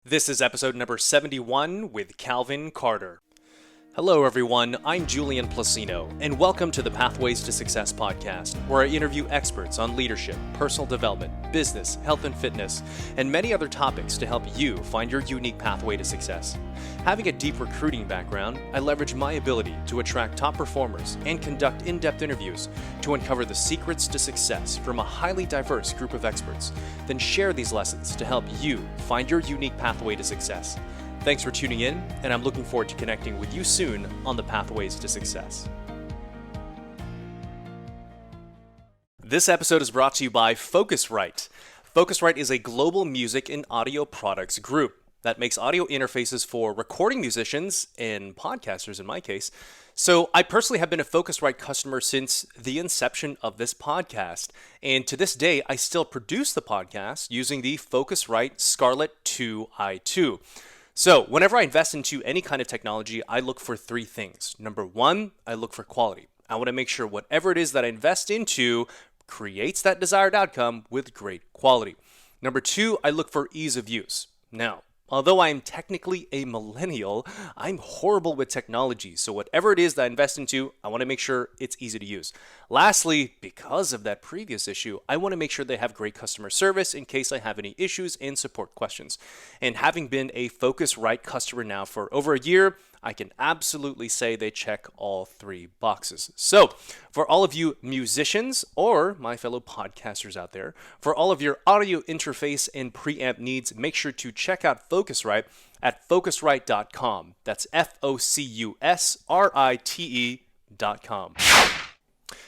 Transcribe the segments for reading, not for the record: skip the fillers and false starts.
This is episode number 71 with Calvin Carter. Hello everyone, I'm Julian Placino, and welcome to the Pathways to Success podcast, where I interview experts on leadership, personal development, business, health and fitness, and many other topics to help you find your unique pathway to success. Having a deep recruiting background, I leverage my ability to attract top performers and conduct in-depth interviews to uncover the secrets to success from a highly diverse group of experts, then share these lessons to help you find your unique pathway to success. Thanks for tuning in, and I'm looking forward to connecting with you soon on the Pathways to Success. This episode is brought to you by Focusrite. Focusrite is a global music and audio products group that makes audio interfaces for recording musicians and podcasters in my case. So I personally have been a Focusrite customer since the inception of this podcast. And to this day, I still produce the podcast using the Focusrite Scarlett 2i2. So whenever I invest into any kind of technology, I look for three things. Number one, I look for quality. I want to make sure whatever it is that I invest into creates that desired outcome with great quality. Number two, I look for ease of use. Now, although I am technically a millennial, I'm horrible with technology. So whatever it is that I invest into, I want to make sure it's easy to use. Lastly, because of that previous issue, I want to make sure they have great customer service in case I have any issues and support questions. And having been a Focusrite customer now for over a year, I can absolutely say they check all three boxes. So, for all of you musicians or my fellow podcasters out there, for all of your audio interface and preamp needs, make sure to check out Focusrite at Focusrite.com. That's Focusrite.com.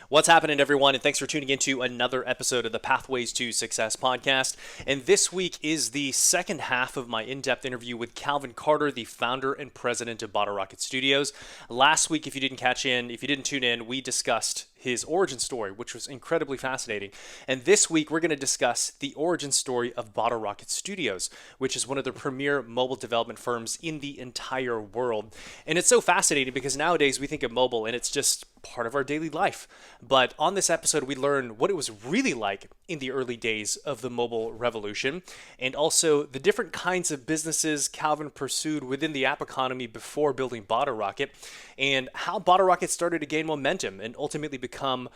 What's happening, everyone, and thanks for tuning into another episode of the Pathways to Success podcast. And this week is the second half of my in-depth interview with Calvin Carter, the founder and president of Bottle Rocket Studios. Last week, if you didn't tune in, we discussed his origin story, which was incredibly fascinating. And this week, we're going to discuss the origin story of Bottle Rocket Studios, which is one of the premier mobile development firms in the entire world. And it's so fascinating because nowadays we think of mobile and it's just part of our daily life. But on this episode, we learn what it was really like in the early days of the mobile revolution, and also the different kinds of businesses Calvin pursued within the app economy before building Bottle Rocket, and how Bottle Rocket started to gain momentum and ultimately become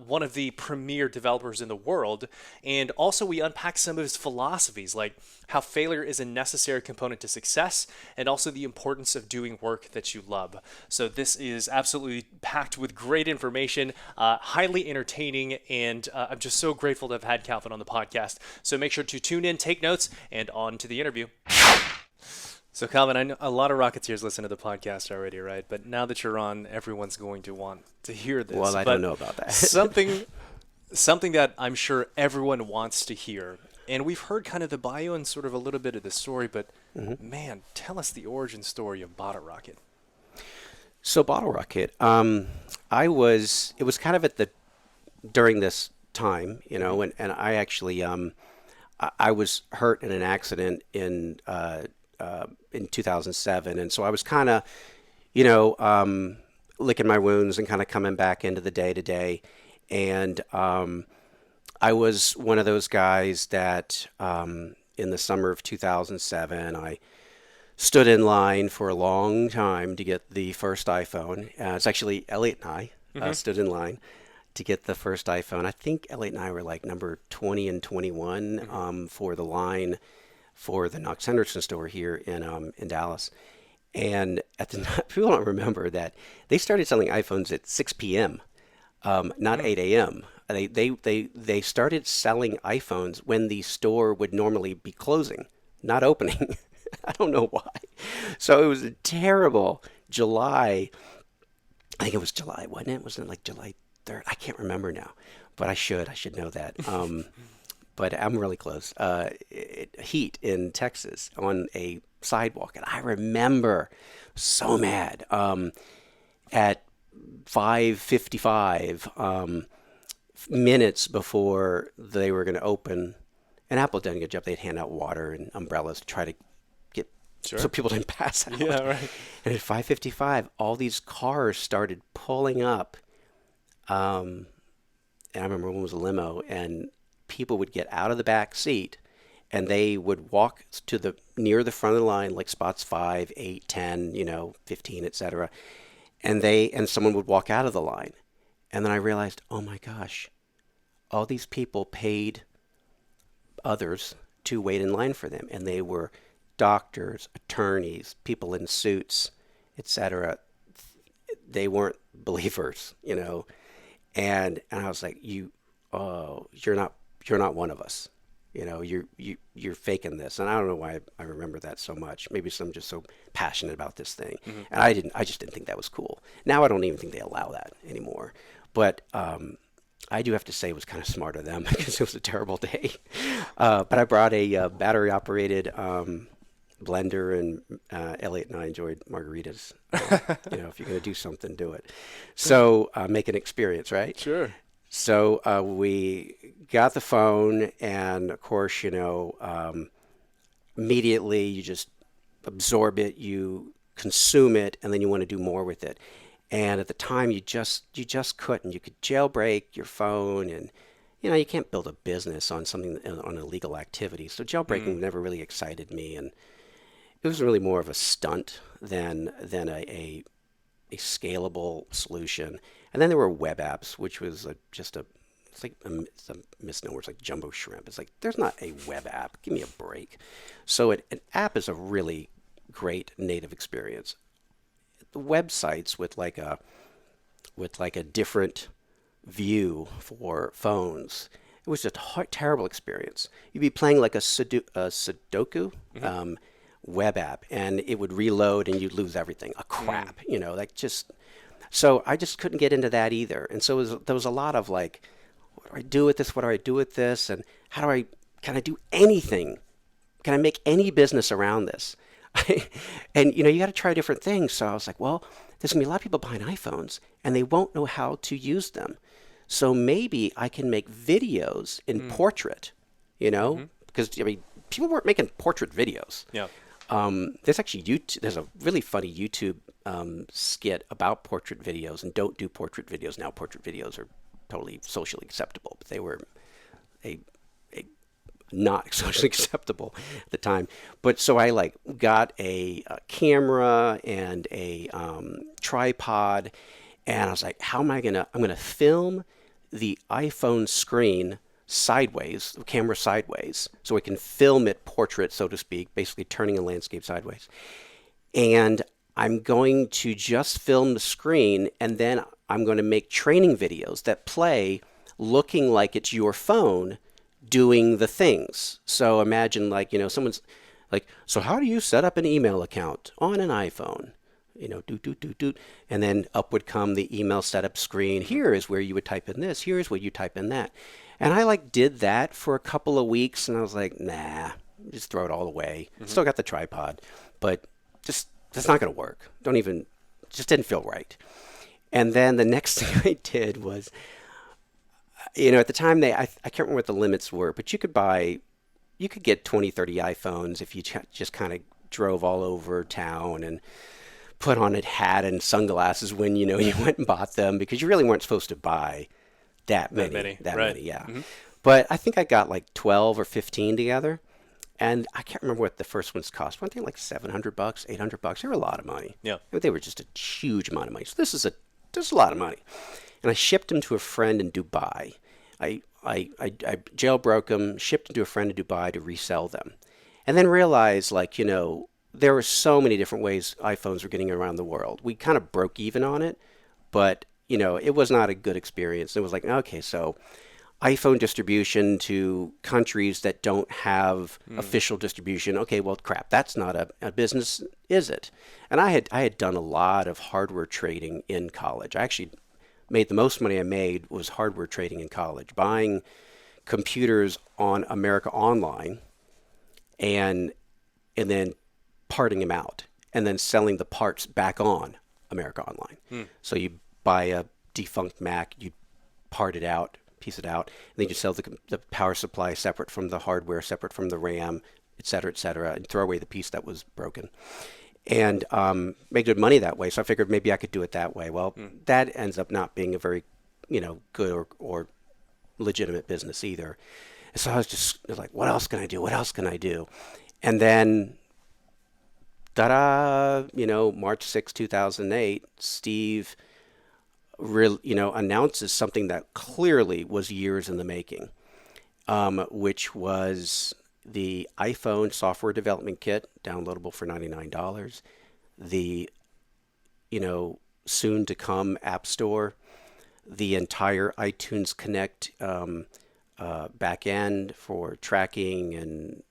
one of the premier developers in the world. And also we unpack some of his philosophies, like how failure is a necessary component to success, and also the importance of doing work that you love. So this is absolutely packed with great information, highly entertaining, and I'm just so grateful to have had Calvin on the podcast. So make sure to tune in, take notes, and on to the interview. So Calvin, I know a lot of Rocketeers listen to the podcast already, right? But now that you're on, everyone's going to want to hear this. Well, I don't know about that. something that I'm sure everyone wants to hear. And we've heard kind of the bio and sort of a little bit of the story, but man, tell us the origin story of Bottle Rocket. So Bottle Rocket, it was kind of during this time, you know, and I actually, I was hurt in an accident in 2007. And so I was kind of, licking my wounds and kind of coming back into the day-to-day. And I was one of those guys that in the summer of 2007, I stood in line for a long time to get the first iPhone. It's actually Elliot and I stood in line to get the first iPhone. I think Elliot and I were like number 20 and 21 for the line for the Knox Henderson store here in Dallas. And at the people don't remember that they started selling iPhones at 6 p.m., not 8 a.m. They started selling iPhones when the store would normally be closing, not opening. I don't know why. So it was a terrible July. I think it was July, wasn't it? Wasn't it like July 3rd? I can't remember now, but I should know that. But I'm really close. Heat in Texas on a sidewalk. And I remember so mad at 5:55 minutes before they were going to open. And Apple did a good job. They'd hand out water and umbrellas to try to get so people didn't pass out. Yeah, right. And at 5:55, all these cars started pulling up. And I remember one was a limo, and people would get out of the back seat and they would walk to the near the front of the line, like spots 5, 8, 10, 15, etc. And someone would walk out of the line. And then I realized, oh my gosh, all these people paid others to wait in line for them, and they were doctors, attorneys, people in suits, etc. They weren't believers, and I was like, you're not one of us. You're faking this. And I don't know why I remember that so much. Maybe I'm just so passionate about this thing. And I just didn't think that was cool. Now I don't even think they allow that anymore. But I do have to say it was kind of smart of them because it was a terrible day. But I brought a battery operated blender, and Elliot and I enjoyed margaritas. If you're going to do something, do it. So make an experience, right? Sure. So we got the phone, and of course, immediately you just absorb it, you consume it, and then you want to do more with it. And at the time, you just couldn't. You could jailbreak your phone, and you can't build a business on something on illegal activity. So jailbreaking never really excited me, and it was really more of a stunt than a scalable solution. And then there were web apps, which was it's a misnomer. It's like jumbo shrimp. It's like, there's not a web app. Give me a break. So an app is a really great native experience. The websites with like a different view for phones, it was just a terrible experience. You'd be playing like a Sudoku web app, and it would reload, and you'd lose everything. Crap, So I just couldn't get into that either. And so there was a lot of like, what do I do with this? What do I do with this? And can I do anything? Can I make any business around this? And you got to try different things. So I was like, well, there's going to be a lot of people buying iPhones, and they won't know how to use them. So maybe I can make videos in portrait, because people weren't making portrait videos. Yeah. There's actually there's a really funny YouTube skit about portrait videos, and don't do portrait videos now. Portrait videos are totally socially acceptable, but they were not socially acceptable at the time. But so I got a camera and a tripod, and I was like, I'm gonna film the iPhone screen sideways, the camera sideways, so we can film it portrait, so to speak, basically turning a landscape sideways. And I'm going to just film the screen, and then I'm going to make training videos that play looking like it's your phone doing the things. So imagine someone's like, so how do you set up an email account on an iPhone? Doot. And then up would come the email setup screen. Here is where you would type in this. Here's where you type in that. And I did that for a couple of weeks, and I was like, nah, just throw it all away. Still got the tripod, but that's not going to work. Just didn't feel right. And then the next thing I did was, at the time I can't remember what the limits were, but you could get 20, 30 iPhones if you just kind of drove all over town and put on a hat and sunglasses when, you went and bought them, because you really weren't supposed to buy that many, yeah. But I think I got 12 or 15 together, and I can't remember what the first ones cost. One thing $700, $800. They were a lot of money. Yeah, they were just a huge amount of money. So this is a lot of money, and I shipped them to a friend in Dubai. I jailbroke them, shipped them to a friend in Dubai to resell them, and then realized there were so many different ways iPhones were getting around the world. We kind of broke even on it, but it was not a good experience. It was like, okay, so iPhone distribution to countries that don't have official distribution. Okay, well, crap, that's not a business, is it? And I had done a lot of hardware trading in college. I actually made the most money I made was hardware trading in college, buying computers on America Online, and then parting them out, and then selling the parts back on America Online. So you buy a defunct Mac, you part it out, piece it out, and then you sell the power supply separate from the hardware, separate from the RAM, et cetera, and throw away the piece that was broken. And make good money that way. So I figured maybe I could do it that way. Well, that ends up not being a very, good or legitimate business either. And so I was just like, what else can I do? What else can I do? And then, ta-da, March 6, 2008, Steve announces something that clearly was years in the making, which was the iPhone software development kit, downloadable for $99, the, soon to come App Store, the entire iTunes Connect back end for tracking and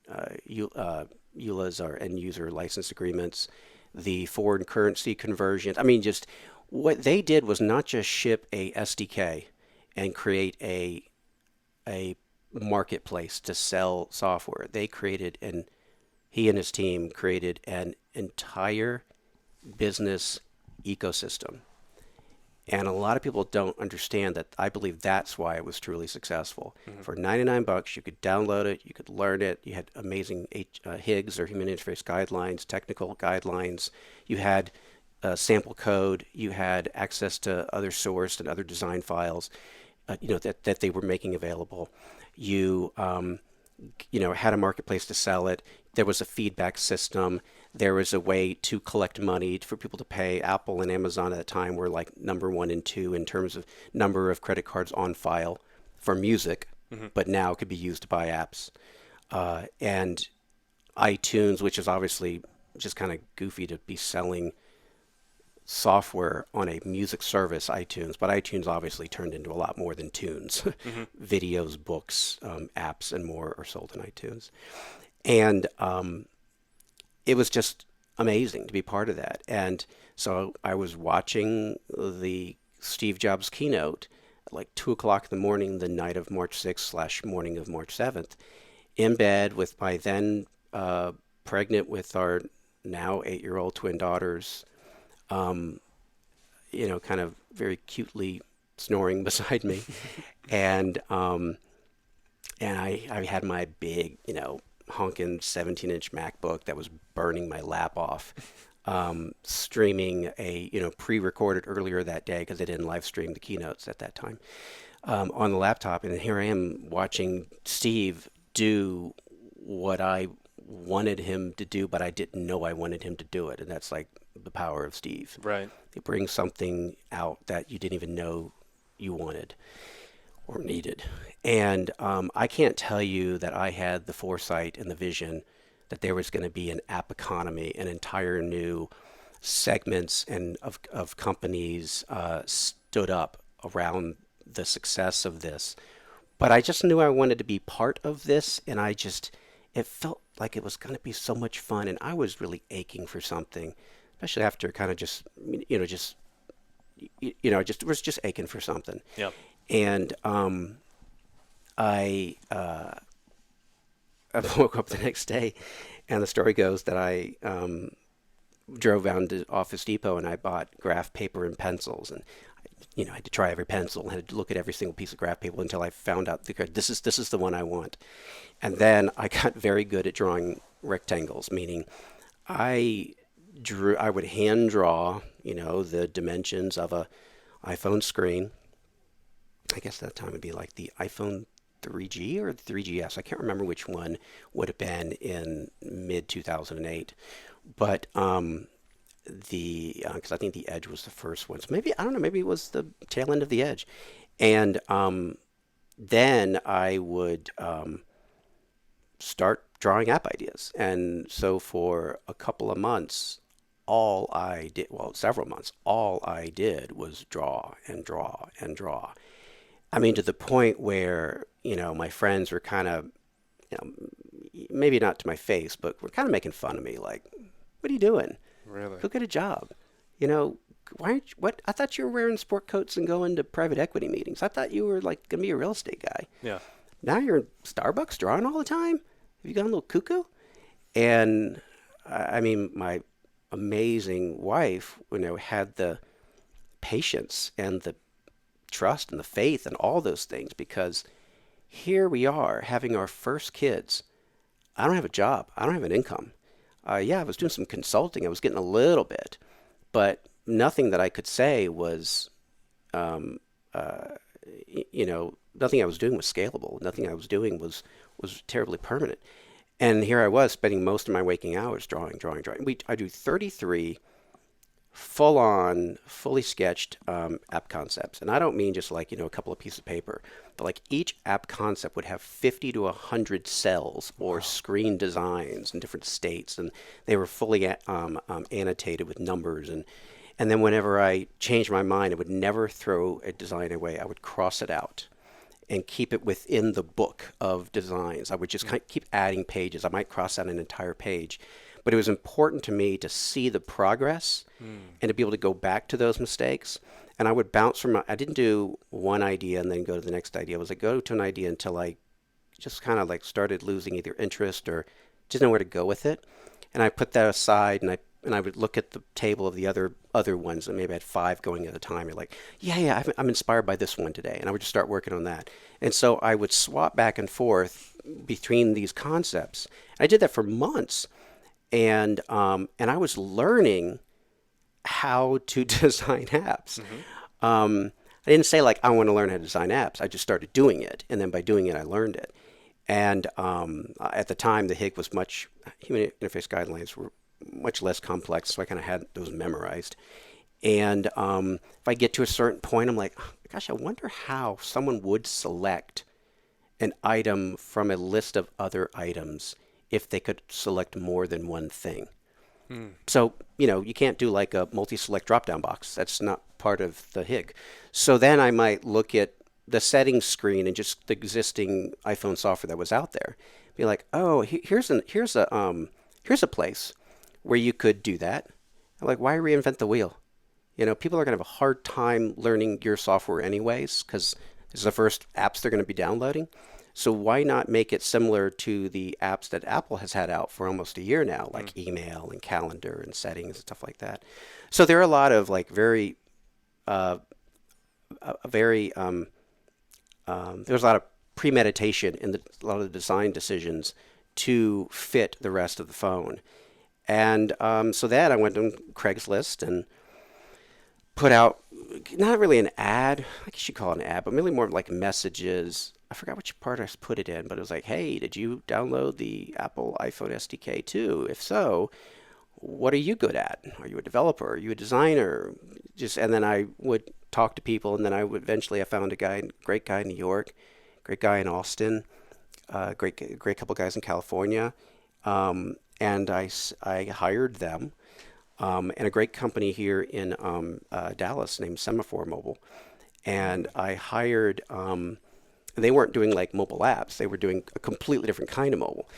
EULAs, or end user license agreements, the foreign currency conversion. I mean, just what they did was not just ship a SDK and create a marketplace to sell software. They created, and he and his team created, an entire business ecosystem. And a lot of people don't understand that. I believe that's why it was truly successful. Mm-hmm. For $99, you could download it, you could learn it. You had amazing HIGs, or human interface guidelines, technical guidelines. You had sample code. You had access to other source and other design files, that they were making available. You, had a marketplace to sell it. There was a feedback system. There was a way to collect money for people to pay. Apple and Amazon at the time were like number 1 and 2 in terms of number of credit cards on file for music, mm-hmm. but now could be used to buy apps. And iTunes, which is obviously just kind of goofy to be selling software on a music service, iTunes, but iTunes obviously turned into a lot more than tunes. Mm-hmm. Videos, books, apps, and more are sold in iTunes. And it was just amazing to be part of that. And so I was watching the Steve Jobs keynote at like 2 o'clock in the morning, the night of March 6th / morning of March 7th, in bed with my then pregnant with our now 8-year-old twin daughters, kind of very cutely snoring beside me. And I had my big, honking 17-inch MacBook that was burning my lap off, streaming a, pre-recorded earlier that day because they didn't live stream the keynotes at that time, on the laptop. And here I am watching Steve do what I wanted him to do, but I didn't know I wanted him to do it. And that's like the power of Steve. Right. He brings something out that you didn't even know you wanted or needed. And I can't tell you that I had the foresight and the vision that there was going to be an app economy, an entire new segments and of companies stood up around the success of this. But I just knew I wanted to be part of this, and it felt like it was going to be so much fun, and I was really aching for something, especially after kind of was just aching for something. Yep. And I woke up the next day, and the story goes that I drove down to Office Depot and I bought graph paper and pencils, and I had to try every pencil and had to look at every single piece of graph paper until I found out this is the one I want. And then I got very good at drawing rectangles, meaning I would hand draw, the dimensions of a iPhone screen. I guess that time would be like the iPhone 3G or the 3GS. I can't remember which one would have been in mid 2008, but because I think the Edge was the first one. So maybe, I don't know, maybe it was the tail end of the Edge. And then I would start drawing app ideas. And so for a couple of months, several months, all I did was draw and draw and draw. I mean, to the point where, my friends were kind of, maybe not to my face, but were kind of making fun of me. Like, what are you doing? Really? Go get a job. Why aren't you, I thought you were wearing sport coats and going to private equity meetings. I thought you were like going to be a real estate guy. Yeah. Now you're in Starbucks drawing all the time? Have you gone a little cuckoo? And I mean, my amazing wife, had the patience and the trust and the faith and all those things, because here we are having our first kids. I don't have a job. I don't have an income. I was doing some consulting. I was getting a little bit, but nothing that I could say was, nothing I was doing was scalable. Nothing I was doing was terribly permanent. And here I was spending most of my waking hours drawing, drawing, drawing. I do 33 full-on, fully sketched app concepts. And I don't mean just like, a couple of pieces of paper, but like each app concept would have 50 to 100 cells or screen designs in different states. And they were fully annotated with numbers. And then whenever I changed my mind, I would never throw a design away. I would cross it out and keep it within the book of designs. I would just keep adding pages. I might cross out an entire page. But it was important to me to see the progress and to be able to go back to those mistakes. And I would bounce I didn't do one idea and then go to the next idea. I was like, go to an idea until I just kind of like started losing either interest or didn't know where to go with it. And I put that aside, and I would look at the table of the other ones, and maybe I had 5 going at a time. You're like, yeah, I'm inspired by this one today. And I would just start working on that. And so I would swap back and forth between these concepts. I did that for months. And I was learning how to design apps. I didn't say like I want to learn how to design apps. I just started doing it, and then by doing it, I learned it. And at the time, the HIG was human interface guidelines were much less complex, so I kind of had those memorized. And if I get to a certain point, I'm like, oh, gosh, I wonder how someone would select an item from a list of other items if they could select more than one thing. So, you can't do like a multi-select drop-down box. That's not part of the HIG. So then I might look at the settings screen and just the existing iPhone software that was out there. Be like, oh, here's a place where you could do that. I'm like, why reinvent the wheel? People are going to have a hard time learning your software anyways, because this is the first apps they're going to be downloading. So why not make it similar to the apps that Apple has had out for almost a year now, like email and calendar and settings and stuff like that. So there are a lot of like there's a lot of premeditation in a lot of the design decisions to fit the rest of the phone. And so then I went on Craigslist and put out not really an ad, I guess you call it an ad, but really more like messages. I forgot which part I put it in, but it was like, hey, did you download the Apple iPhone SDK too? If so, what are you good at? Are you a developer? Are you a designer? And then I would talk to people, and then I found a great guy in New York, great guy in Austin, great couple guys in California, and I hired them, and a great company here in Dallas named Semaphore Mobile, and I hired. They weren't doing like mobile apps. They were doing a completely different kind of mobile.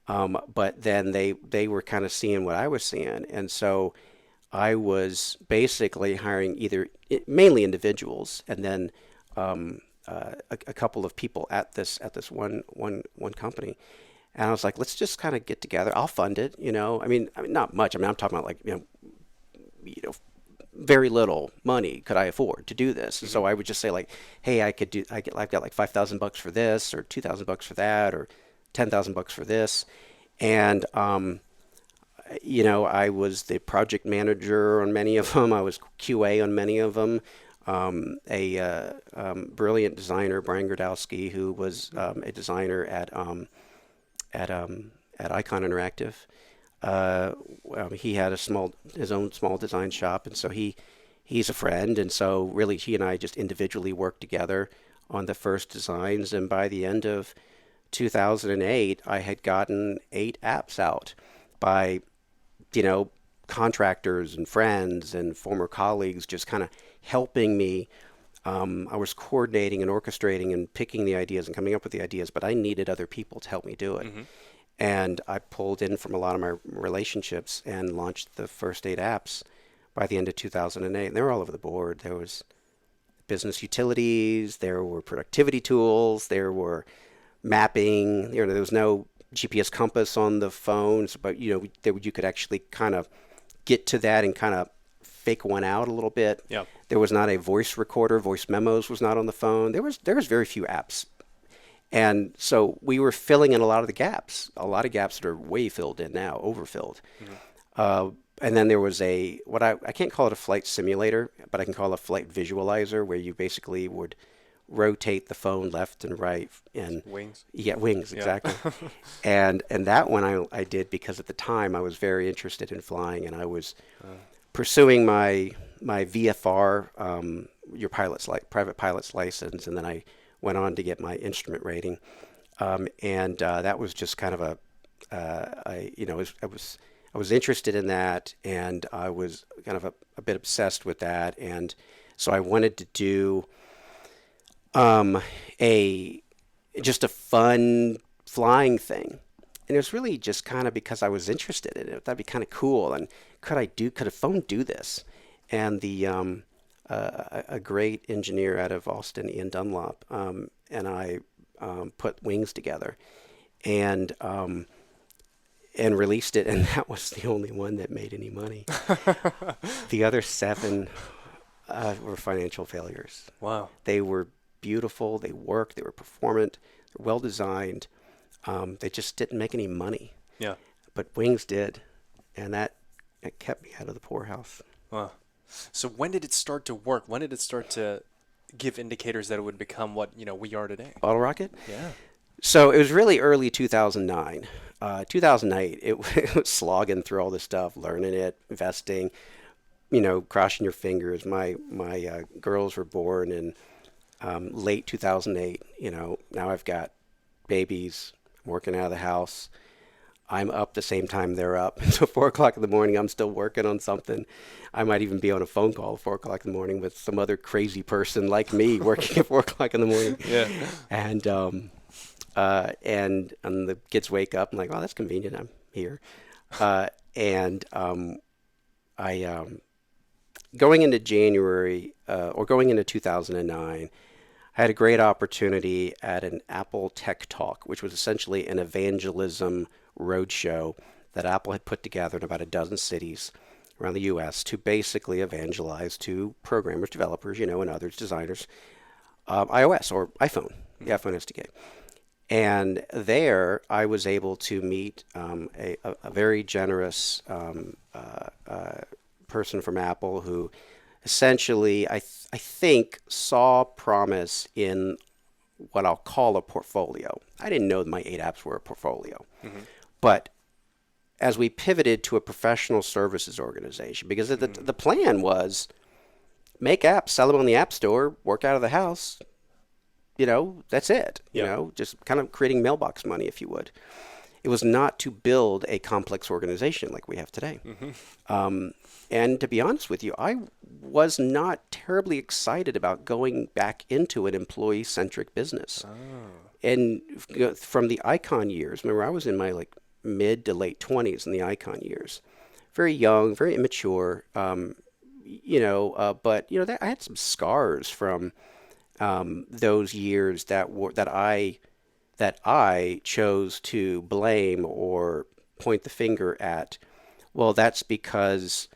But then they were kind of seeing what I was seeing. And so I was basically hiring mainly individuals, and then a couple of people at this one company. And I was like, let's just kind of get together. I'll fund it, I mean, not much. I mean, I'm talking about like, very little money could I afford to do this. And so I would just say like, hey, I've got like $5,000 for this, or $2,000 for that, or $10,000 for this. And, I was the project manager on many of them. I was QA on many of them. A brilliant designer, Brian Gradowski, who was a designer at Icon Interactive. He had his own small design shop, and so he's a friend, and so really he and I just individually worked together on the first designs, and by the end of 2008, I had gotten 8 apps out by, contractors and friends and former colleagues just kind of helping me. I was coordinating and orchestrating and picking the ideas and coming up with the ideas, but I needed other people to help me do it. And I pulled in from a lot of my relationships and launched the first 8 apps by the end of 2008. And they were all over the board. There was business utilities, there were productivity tools, there were mapping. There was no GPS compass on the phones, but you could actually kind of get to that and kind of fake one out a little bit. Yeah. There was not a voice recorder. Voice memos was not on the phone. There was very few apps. And so we were filling in a lot of gaps that are way filled in now, overfilled. And then there was I can't call it a flight simulator, but I can call it a flight visualizer, where you basically would rotate the phone left and right, and Wings. yeah, wings, Yeah. exactly. And that one I did because at the time I was very interested in flying, and I was pursuing my VFR, your private pilot's license, and then I went on to get my instrument rating, and that was just kind of I was interested in that, and I was kind of a bit obsessed with that, and so I wanted to do a just a fun flying thing. And it was really just kind of because I was interested in it. That'd be kind of cool. And could a phone do this? And a great engineer out of Austin, Ian Dunlop, and I put wings together and released it. And that was the only one that made any money. The other seven were financial failures. Wow. They were beautiful. They worked. They were performant. They're well designed. They just didn't make any money. Yeah. But wings did, and that it kept me out of the poorhouse. Wow. So when did it start to work? When did it start to give indicators that it would become what we are today? Bottle rocket? Yeah. So it was really early 2009. 2008, it was slogging through all this stuff, learning it, investing, crossing your fingers. My girls were born in late 2008. Now I've got babies. I'm working out of the house. I'm up the same time they're up. So 4 o'clock in the morning, I'm still working on something. I might even be on a phone call at 4 o'clock in the morning with some other crazy person like me working at 4 o'clock in the morning. Yeah. And the kids wake up. I'm like, oh, that's convenient. I'm here. Going into January or going into 2009, I had a great opportunity at an Apple Tech Talk, which was essentially an evangelism roadshow that Apple had put together in about a dozen cities around the U.S. to basically evangelize to programmers, developers, and others, designers, iOS or iPhone, the iPhone SDK. And there I was able to meet a very generous person from Apple who essentially, I think, saw promise in what I'll call a portfolio. I didn't know my 8 apps were a portfolio. Mm-hmm. But as we pivoted to a professional services organization, because the plan was make apps, sell them on the App Store, work out of the house, that's it. Yep. Just kind of creating mailbox money, if you would. It was not to build a complex organization like we have today. Mm-hmm. And to be honest with you, I was not terribly excited about going back into an employee-centric business. Oh. And from the Icon years, remember I was in my mid to late 20s in the Icon years. Very young, very immature, but I had some scars from those years that I chose to blame or point the finger at. Well, that's because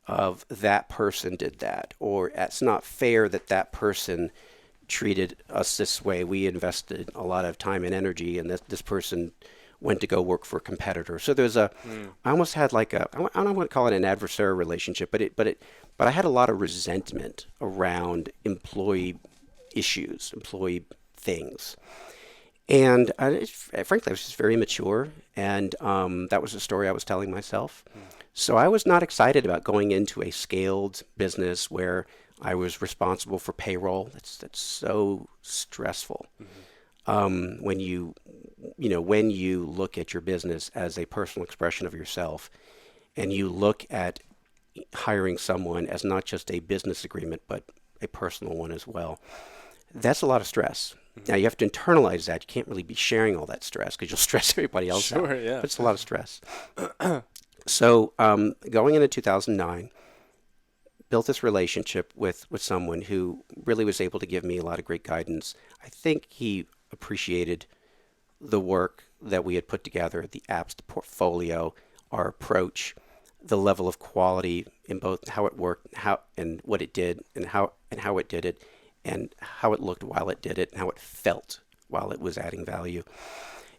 of that person did that, or it's not fair that person treated us this way. We invested a lot of time and energy, and this person went to go work for a competitor. So there's I almost had I don't want to call it an adversarial relationship, but I had a lot of resentment around employee issues, employee things. And frankly, I was just very immature, and that was the story I was telling myself. So I was not excited about going into a scaled business where I was responsible for payroll. That's so stressful. Mm-hmm. When you look at your business as a personal expression of yourself, and you look at hiring someone as not just a business agreement, but a personal one as well. That's a lot of stress. Now, you have to internalize that. You can't really be sharing all that stress because you'll stress everybody else out. Sure, yeah. But it's a lot of stress. So going into 2009, built this relationship with someone who really was able to give me a lot of great guidance. I think he appreciated the work that we had put together, the apps, the portfolio, our approach, the level of quality in both how it worked, and what it did, and how it did it, and how it looked while it did it, and how it felt while it was adding value.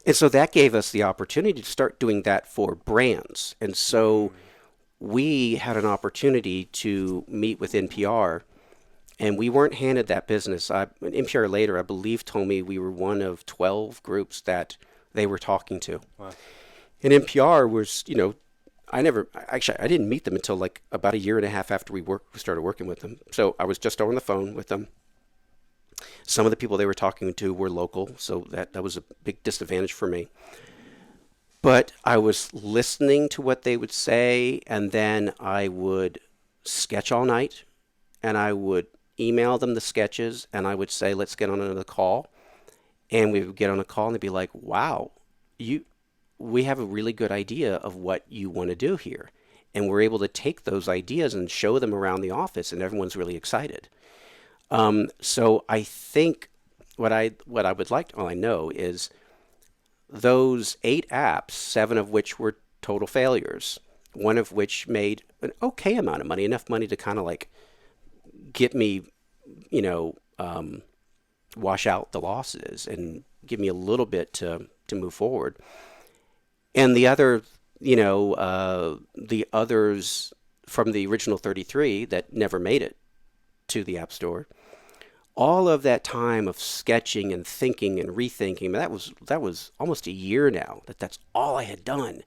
And so that gave us the opportunity to start doing that for brands. And so we had an opportunity to meet with NPR And we weren't handed that business. An NPR later, I believe, told me we were one of 12 groups that they were talking to. Wow. And NPR was, I didn't meet them until like about a year and a half after we started working with them. So I was just on the phone with them. Some of the people they were talking to were local, so that was a big disadvantage for me. But I was listening to what they would say, and then I would sketch all night, and I would email them the sketches, and I would say, let's get on another call. And we would get on a call, and they'd be like, wow, we have a really good idea of what you want to do here. And we're able to take those ideas and show them around the office, and everyone's really excited. So I think what I would like, all I know is those 8 apps, 7 of which were total failures, one of which made an okay amount of money, enough money to kind of like get me, wash out the losses and give me a little bit to move forward. And the other, the others from the original 33 that never made it to the App Store, all of that time of sketching and thinking and rethinking, that was almost a year now that's all I had done.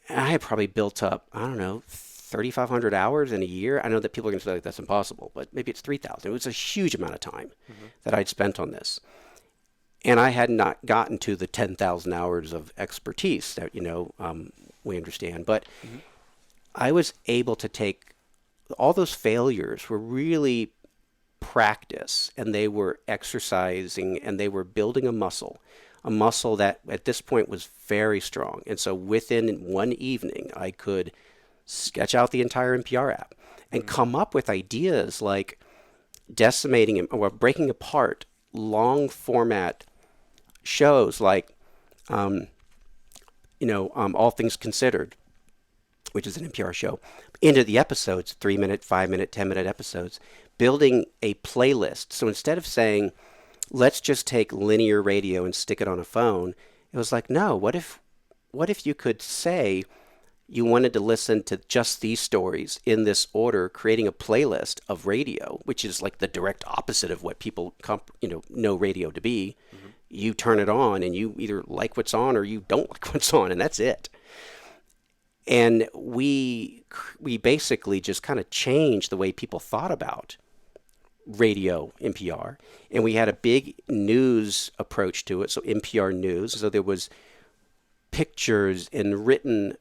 And I had probably built up, 3,500 hours in a year. I know that people are going to say like, that's impossible, but maybe it's 3,000. It was a huge amount of time that I'd spent on this. And I had not gotten to the 10,000 hours of expertise that, we understand. But I was able to take all those failures were really practice, and they were exercising, and they were building a muscle that at this point was very strong. And so within one evening, I could sketch out the entire NPR app and come up with ideas like decimating or breaking apart long format shows like, All Things Considered, which is an NPR show, into the episodes, 3-minute, 5-minute, 10-minute episodes, building a playlist. So instead of saying, let's just take linear radio and stick it on a phone, it was like, no, what if you could say you wanted to listen to just these stories in this order, creating a playlist of radio, which is like the direct opposite of what people know radio to be. You turn it on and you either like what's on or you don't like what's on, and that's it. And we basically just kind of changed the way people thought about radio, NPR, and we had a big news approach to it. So NPR News. So there was pictures and written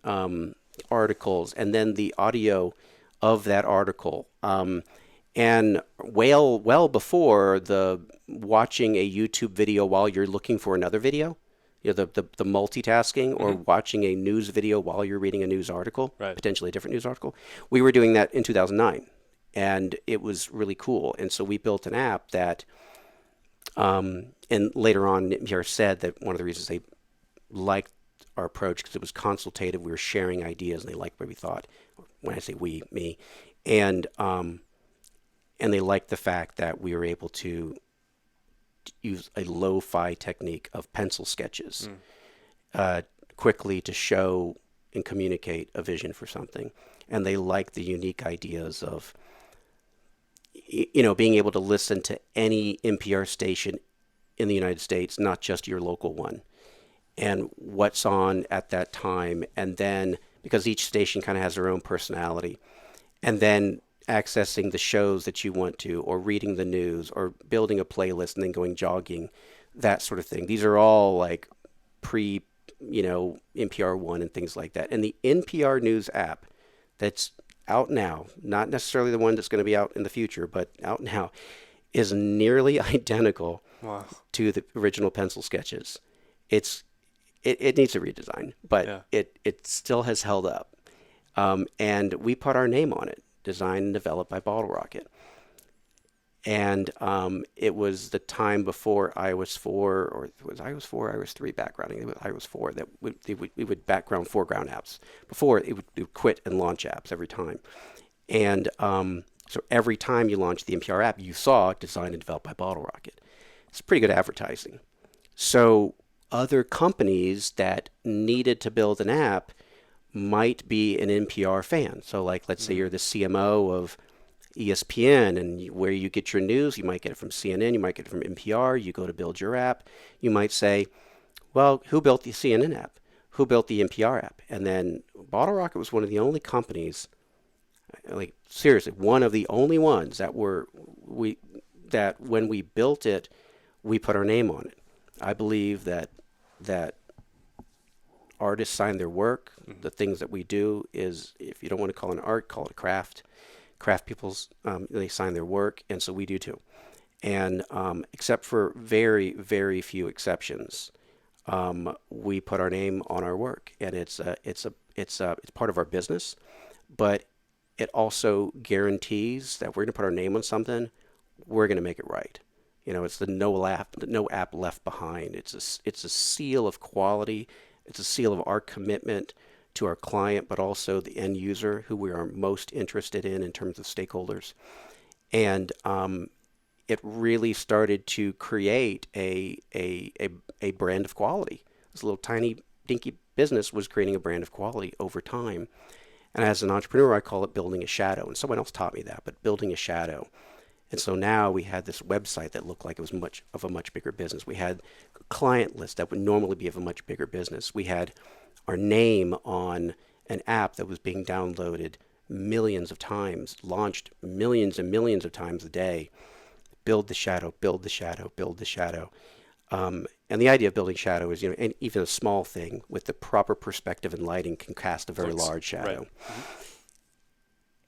articles, and then the audio of that article. And well before the watching a YouTube video while you're looking for another video, the multitasking, or watching a news video while you're reading a news article, potentially a different news article. We were doing that in 2009, and it was really cool. And so we built an app that, and later on, NPR said that one of the reasons they liked our approach because it was consultative. We were sharing ideas, and they liked what we thought. When I say we, me, and they liked the fact that we were able to use a lo-fi technique of pencil sketches quickly to show and communicate a vision for something. And they liked the unique ideas of, being able to listen to any NPR station in the United States, not just your local one, and what's on at that time. And then, because each station kind of has their own personality, and then accessing the shows that you want to, or reading the news, or building a playlist and then going jogging, that sort of thing. These are all like NPR One and things like that. And the NPR News app that's out now, not necessarily the one that's going to be out in the future, but out now, is nearly identical to the original pencil sketches. It needs a redesign, but it still has held up. And we put our name on it. Designed and developed by Bottle Rocket. And it was the time before iOS 4, or was iOS 4, iOS 3 backgrounding? It was iOS 4 that we would background foreground apps. Before, it would quit and launch apps every time. And so every time you launched the NPR app, you saw designed and developed by Bottle Rocket. It's pretty good advertising. So other companies that needed to build an app might be an NPR fan. So like, let's say you're the CMO of, ESPN, and where you get your news, you might get it from CNN, you might get it from NPR. You go to build your app, you might say, well, who built the CNN app? Who built the NPR app? And then Bottle Rocket was one of the only companies, like seriously, one of the only ones that that when we built it, we put our name on it. I believe that artists sign their work. The things that we do is, if you don't want to call it an art, call it a craft. Craft people's, they sign their work, and so we do too. And except for very, very few exceptions, we put our name on our work, and it's part of our business, but it also guarantees that we're going to put our name on something, we're going to make it right. It's the no app left behind. It's a seal of quality. It's a seal of our commitment to our client, but also the end user, who we are most interested in terms of stakeholders. And it really started to create a brand of quality. This little tiny dinky business was creating a brand of quality over time. And as an entrepreneur, I call it building a shadow. And someone else taught me that, but building a shadow. And so now we had this website that looked like it was a much bigger business. We had a client list that would normally be of a much bigger business. We had our name on an app that was being downloaded millions of times, launched millions and millions of times a day. Build the shadow, build the shadow, build the shadow. And the idea of building shadow is, and even a small thing with the proper perspective and lighting can cast a very large shadow. Right. Mm-hmm.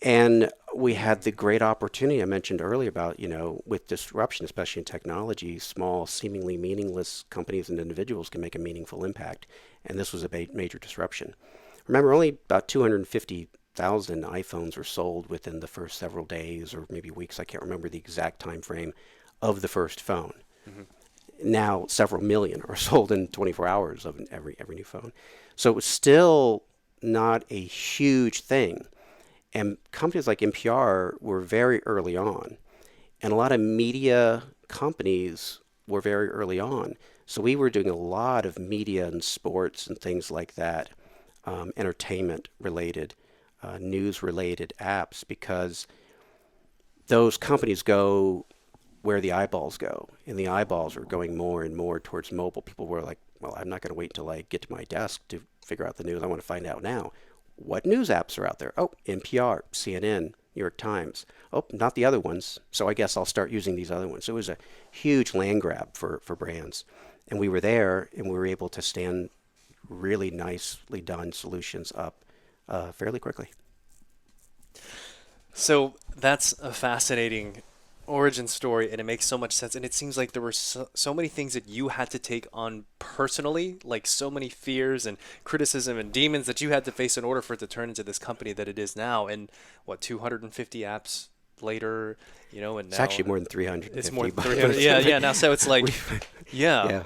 And we had the great opportunity I mentioned earlier about, with disruption, especially in technology, small, seemingly meaningless companies and individuals can make a meaningful impact. And this was a major disruption. Remember, only about 250,000 iPhones were sold within the first several days or maybe weeks. I can't remember the exact time frame of the first phone. Mm-hmm. Now, several million are sold in 24 hours of every new phone. So it was still not a huge thing. And companies like NPR were very early on. And a lot of media companies were very early on. So we were doing a lot of media and sports and things like that, entertainment-related, news-related apps, because those companies go where the eyeballs go. And the eyeballs are going more and more towards mobile. People were like, well, I'm not going to wait until I get to my desk to figure out the news. I want to find out now. What news apps are out there? Oh, NPR, CNN, New York Times. Oh, not the other ones. So I guess I'll start using these other ones. So it was a huge land grab for brands. And we were there, and we were able to stand really nicely done solutions up fairly quickly. So that's a fascinating origin story, and it makes so much sense. And it seems like there were so many things that you had to take on personally, like so many fears and criticism and demons that you had to face in order for it to turn into this company that it is now. And 250 apps later, and now it's actually more than 350. It's more than 300. Yeah. Now, so it's like, yeah.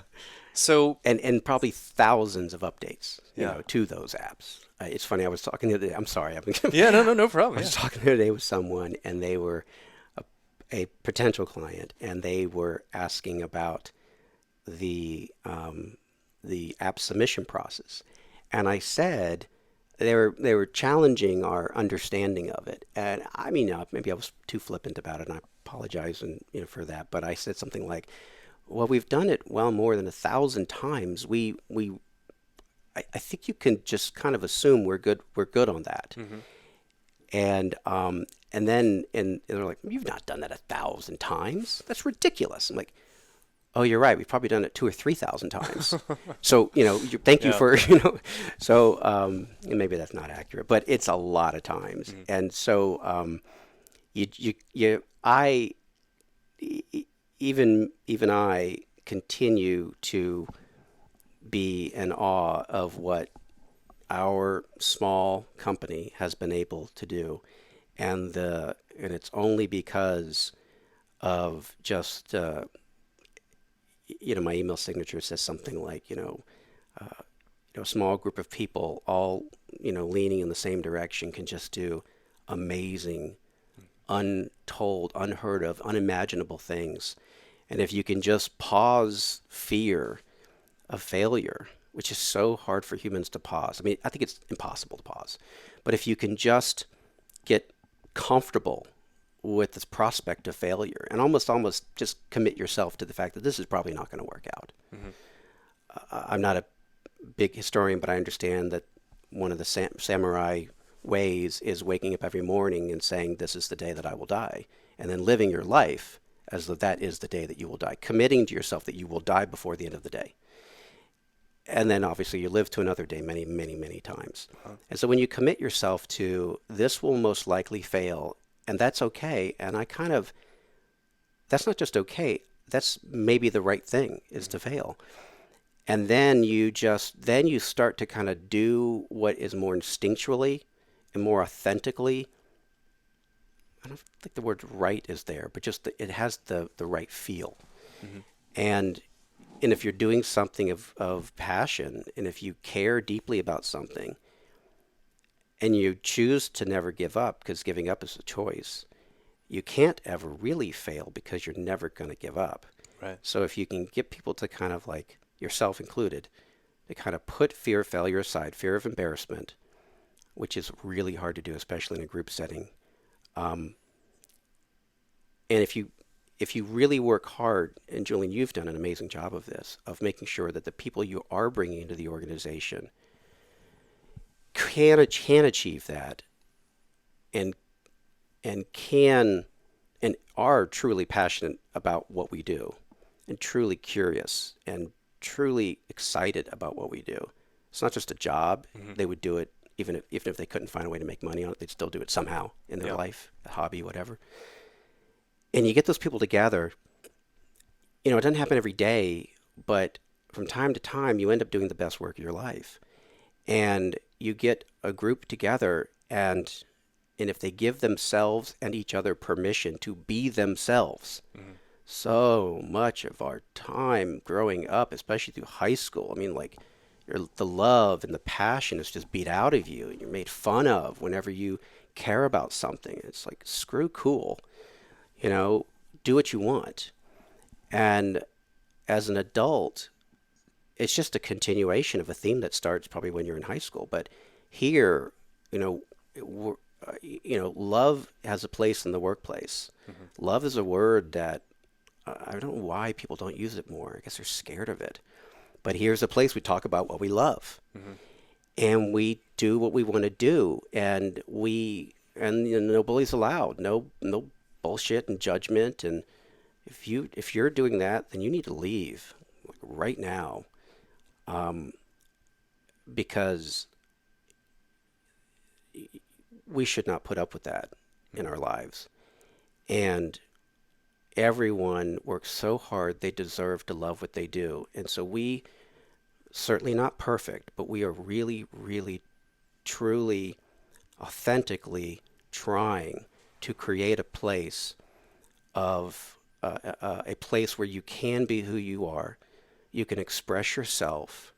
So and probably thousands of updates, to those apps. It's funny. I was talking the other day. I'm sorry. No problem. I was talking the other day with someone, and they were a potential client, and they were asking about the app submission process, and I said they were challenging our understanding of it, and I mean, maybe I was too flippant about it, and I apologize for that, but I said something like, "Well, we've done it more than 1,000 times. I think you can just kind of assume we're good on that." Mm-hmm. And then they're like, "You've not done that 1,000 times. That's ridiculous." I'm like, "Oh, you're right. We've probably done it 2,000 or 3,000 times." So thank you for So and maybe that's not accurate, but it's a lot of times. Mm-hmm. And so even I continue to be in awe of what our small company has been able to do. And it's only because of just my email signature says something like a small group of people all leaning in the same direction can just do amazing, untold, unheard of, unimaginable things. And if you can just pause fear of failure, which is so hard for humans to pause. I mean, I think it's impossible to pause. But if you can just get comfortable with this prospect of failure and almost just commit yourself to the fact that this is probably not going to work out. I'm not a big historian, but I understand that one of the samurai ways is waking up every morning and saying, this is the day that I will die, and then living your life as though that is the day that you will die, committing to yourself that you will die before the end of the day. And then obviously you live to another day many, many, many times. And so when you commit yourself to this will most likely fail, and that's okay, and that's not just okay, that's maybe the right thing is to fail. And then you start to kind of do what is more instinctually and more authentically. I don't think the word right is there, but just it has the right feel. And if you're doing something of passion, and if you care deeply about something, and you choose to never give up, because giving up is a choice, you can't ever really fail because you're never going to give up. Right. So if you can get people to kind of like, yourself included, to kind of put fear of failure aside, fear of embarrassment, which is really hard to do, especially in a group setting. And if you really work hard, and Julian, you've done an amazing job of this, of making sure that the people you are bringing into the organization can achieve that, and are truly passionate about what we do, and truly curious, and truly excited about what we do. It's not just a job. They would do it even if they couldn't find a way to make money on it. They'd still do it somehow in their life, a hobby, whatever. And you get those people together. It doesn't happen every day, but from time to time, you end up doing the best work of your life. And you get a group together, and if they give themselves and each other permission to be themselves, so much of our time growing up, especially through high school, I mean, like, the love and the passion is just beat out of you, and you're made fun of whenever you care about something. It's like, screw cool, do what you want. And as an adult, it's just a continuation of a theme that starts probably when you're in high school. But here, love has a place in the workplace. Love is a word that I don't know why people don't use it more. I guess they're scared of it. But here's a place we talk about what we love, and we do what we want to do, and no bullies allowed, no bullshit and judgment. And if you're doing that, then you need to leave right now, because we should not put up with that in our lives. And everyone works so hard, they deserve to love what they do. And so we, certainly not perfect, but we are really, really, truly, authentically trying to create a place a place where you can be who you are, you can express yourself,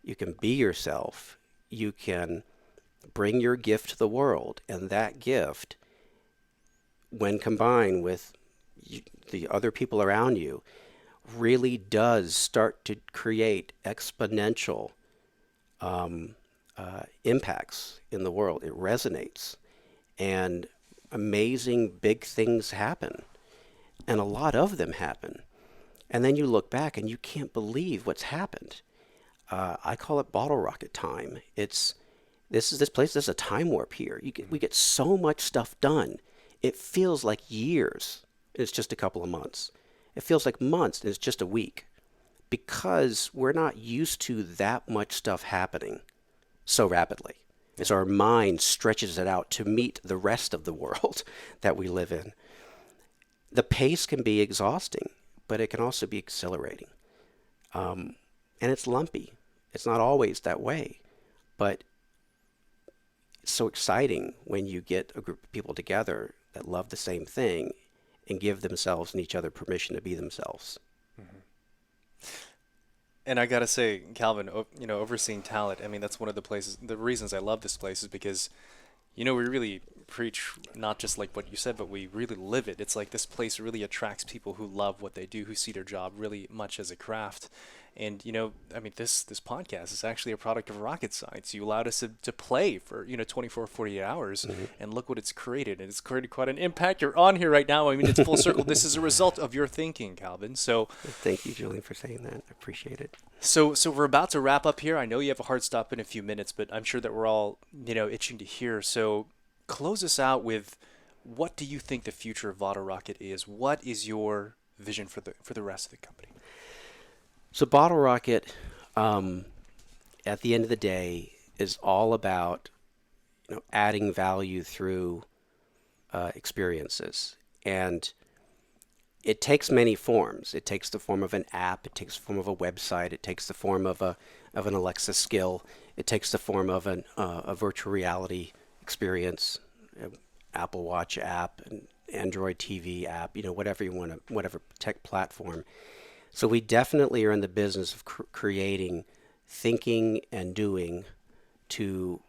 you can be yourself, you can bring your gift to the world, and that gift, when combined with the other people around you, really does start to create exponential impacts in the world. It resonates, and amazing big things happen, and a lot of them happen. And then you look back and you can't believe what's happened. I call it bottle rocket time. This place. There's a time warp here. We get so much stuff done. It feels like years. It's just a couple of months. It feels like months, and it's just a week, because we're not used to that much stuff happening so rapidly. As our mind stretches it out to meet the rest of the world that we live in. The pace can be exhausting, but it can also be exhilarating. And it's lumpy. It's not always that way, but it's so exciting when you get a group of people together that love the same thing and give themselves and each other permission to be themselves. And I gotta say, Calvin, overseeing talent, I mean, that's one of the reasons I love this place is because, we really preach not just like what you said, but we really live it. It's like this place really attracts people who love what they do, who see their job really much as a craft. And, I mean, this podcast is actually a product of rocket science. You allowed us to play for, 24, 48 hours, and look what it's created. And it's created quite an impact. You're on here right now. I mean, it's full circle. This is a result of your thinking, Calvin. So thank you, Julian, for saying that. I appreciate it. So we're about to wrap up here. I know you have a hard stop in a few minutes, but I'm sure that we're all, itching to hear. So close us out with, what do you think the future of Bottle Rocket is? What is your vision for the rest of the company? So Bottle Rocket, at the end of the day, is all about adding value through experiences, and it takes many forms. It takes the form of an app. It takes the form of a website. It takes the form of an Alexa skill. It takes the form of a virtual reality experience, Apple Watch app, an Android TV app. Whatever you want to, whatever tech platform. So we definitely are in the business of creating, thinking, and doing to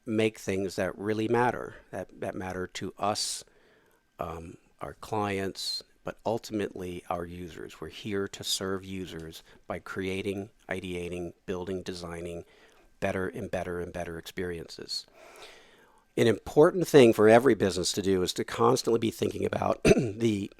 make things that really matter, that matter to us, our clients, but ultimately our users. We're here to serve users by creating, ideating, building, designing better and better and better experiences. An important thing for every business to do is to constantly be thinking about the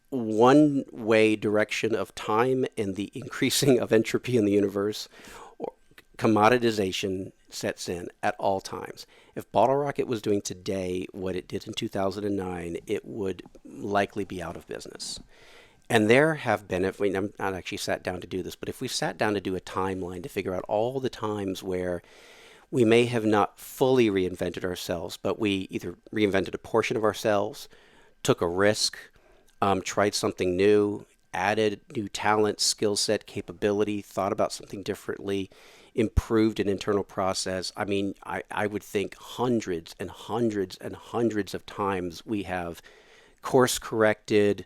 one-way direction of time and the increasing of entropy in the universe, or commoditization sets in at all times. If Bottle Rocket was doing today what it did in 2009, it would likely be out of business. And there have been, I'm not actually sat down to do this, but if we sat down to do a timeline to figure out all the times where we may have not fully reinvented ourselves, but we either reinvented a portion of ourselves, took a risk, tried something new, added new talent, skill set, capability, thought about something differently, improved an internal process. I mean, I would think hundreds and hundreds and hundreds of times we have course corrected,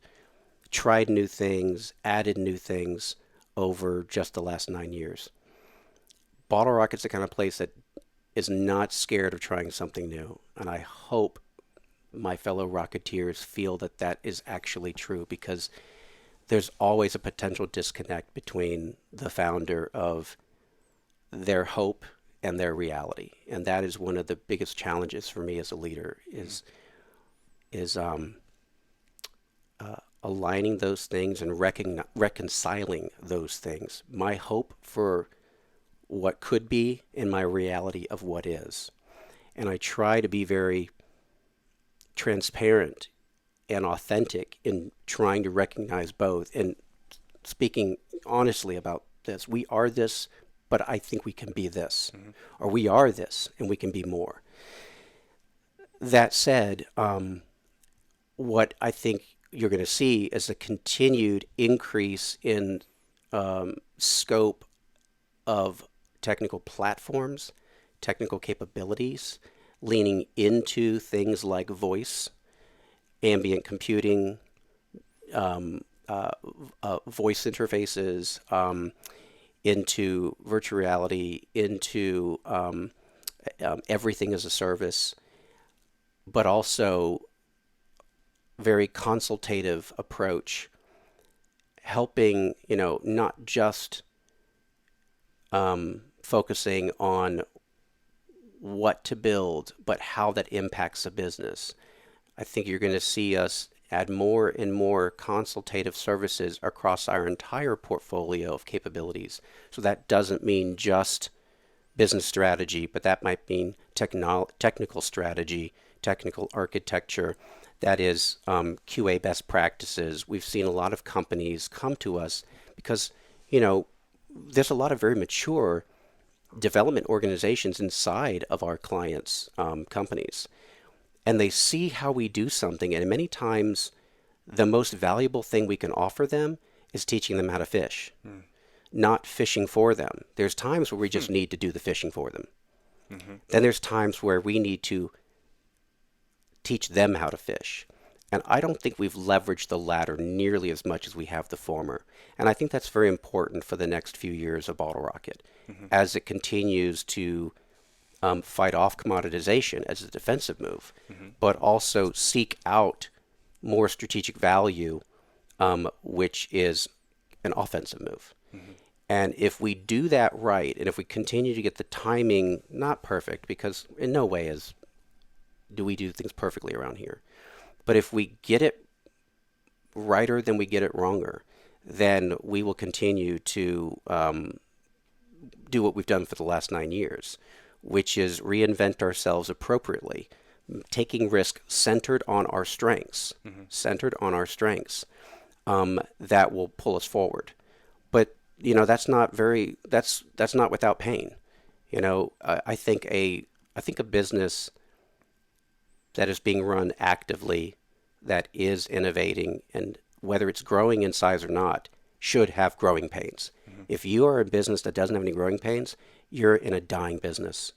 tried new things, added new things over just the last 9 years. Bottle Rocket's the kind of place that is not scared of trying something new, and I hope my fellow Rocketeers feel that that is actually true, because there's always a potential disconnect between the founder of their hope and their reality, and that is one of the biggest challenges for me as a leader is aligning those things and reconciling those things. My hope for what could be and my reality of what is, and I try to be very transparent and authentic in trying to recognize both and speaking honestly about this. We are this, but I think we can be this, or we are this and we can be more. That said, what I think you're going to see is a continued increase in scope of technical platforms, technical capabilities, leaning into things like voice, ambient computing, voice interfaces, into virtual reality, into everything as a service, but also very consultative approach, helping, not just focusing on what to build, but how that impacts a business. I think you're going to see us add more and more consultative services across our entire portfolio of capabilities. So that doesn't mean just business strategy, but that might mean technical strategy, technical architecture, that is QA best practices. We've seen a lot of companies come to us because, there's a lot of very mature development organizations inside of our clients' companies. And they see how we do something, and many times the most valuable thing we can offer them is teaching them how to fish, not fishing for them. There's times where we just need to do the fishing for them. Then there's times where we need to teach them how to fish. And I don't think we've leveraged the latter nearly as much as we have the former. And I think that's very important for the next few years of Bottle Rocket as it continues to fight off commoditization as a defensive move, but also seek out more strategic value, which is an offensive move. And if we do that right, and if we continue to get the timing not perfect, because in no way do we do things perfectly around here, but if we get it righter than we get it wronger, then we will continue to do what we've done for the last 9 years, which is reinvent ourselves appropriately, taking risk centered on our strengths, that will pull us forward. But that's not without pain. I think a business that is being run actively, that is innovating, and whether it's growing in size or not, should have growing pains. If you are a business that doesn't have any growing pains, you're in a dying business.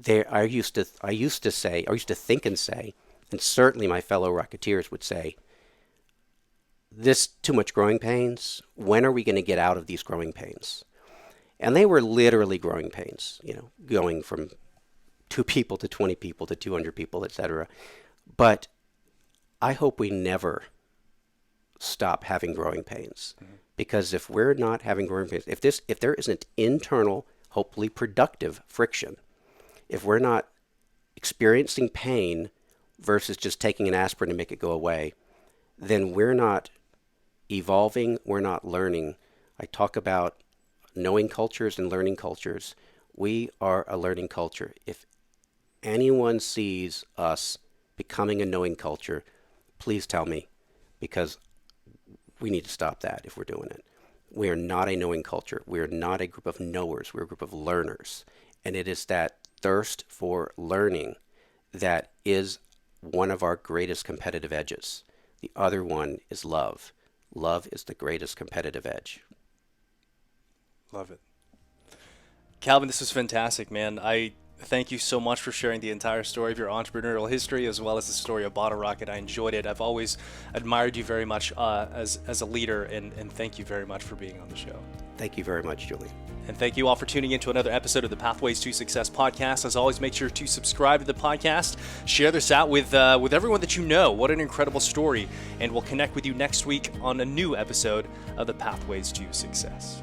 I used to think and say, and certainly my fellow Rocketeers would say, this too much growing pains. When are we going to get out of these growing pains? And they were literally growing pains, going from 2 people to 20 people to 200 people, etc. But I hope we never stop having growing pains, because if we're not having growing pains, if there isn't internal, hopefully productive friction, if we're not experiencing pain versus just taking an aspirin to make it go away, then we're not evolving, we're not learning. I talk about knowing cultures and learning cultures. We are a learning culture. If anyone sees us becoming a knowing culture, please tell me, because we need to stop that if we're doing it. We are not a knowing culture. We are not a group of knowers. We're a group of learners. And it is that thirst for learning that is one of our greatest competitive edges. The other one is love. Love is the greatest competitive edge. Love it. Calvin, this was fantastic, man. I thank you so much for sharing the entire story of your entrepreneurial history, as well as the story of Bottle Rocket. I enjoyed it. I've always admired you very much as a leader, and thank you very much for being on the show. Thank you very much, Julie. And thank you all for tuning in to another episode of the Pathways to Success podcast. As always, make sure to subscribe to the podcast. Share this out with everyone that you know. What an incredible story. And we'll connect with you next week on a new episode of the Pathways to Success.